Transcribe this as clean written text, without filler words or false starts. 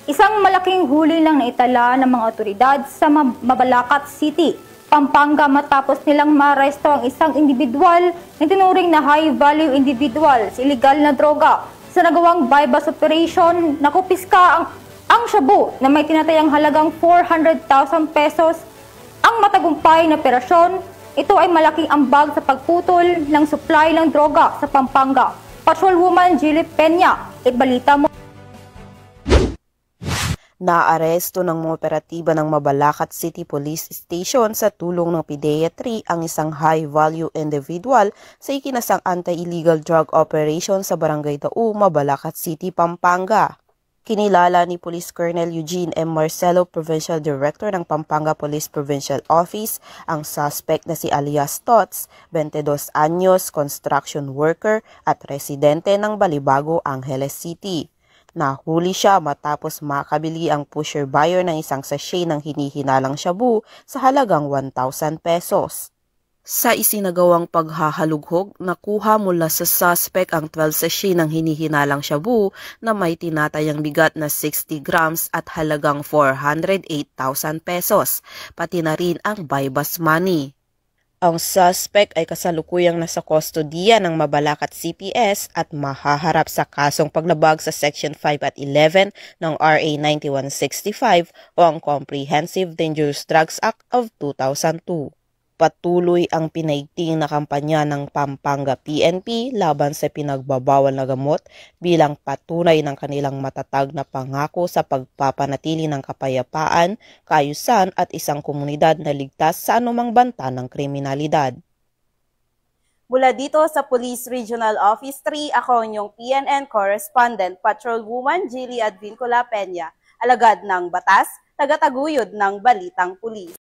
Isang malaking huli lang naitala ng mga otoridad sa Mabalacat City, Pampanga matapos nilang maaresto ang isang individual na tinuring na high-value individual sa illegal na droga. Sa nagawang bypass operation, nakupiska ang shabu na may tinatayang halagang 400,000 pesos. Ang matagumpay na operasyon, ito ay malaking ambag sa pagputol ng supply ng droga sa Pampanga. Patrolwoman Jilly Peña, ibalita mo. Naaresto ng mga operatiba ng Mabalacat City Police Station sa tulong ng PIDEA 3 ang isang high-value individual sa ikinasang anti-illegal drug operation sa Barangay Dao, Mabalacat City, Pampanga. Kinilala ni Police Colonel Eugene M. Marcelo, Provincial Director ng Pampanga Police Provincial Office, ang suspect na si alias Tots, 22 anyos, construction worker at residente ng Balibago, Angeles City. Nahuli siya matapos makabili ang pusher buyer ng isang sachet ng hinihinalang shabu sa halagang 1,000 pesos. Sa isinagawang paghahalughog, nakuha mula sa suspect ang 12 sachet ng hinihinalang shabu na may tinatayang bigat na 60 grams at halagang 408,000 pesos, pati na rin ang bypass money. Ang suspect ay kasalukuyang nasa kustodiya ng Mabalacat CPS at mahaharap sa kasong paglabag sa Section 5 at 11 ng RA 9165 o ang Comprehensive Dangerous Drugs Act of 2002. Patuloy ang pinaigting na kampanya ng Pampanga PNP laban sa pinagbabawal na gamot bilang patunay ng kanilang matatag na pangako sa pagpapanatili ng kapayapaan, kaayusan at isang komunidad na ligtas sa anumang banta ng kriminalidad. Mula dito sa Police Regional Office 3, ako inyong PNN Correspondent, Patrolwoman Jilly Advincula Peña, alagad ng batas, tagataguyod ng Balitang Pulis.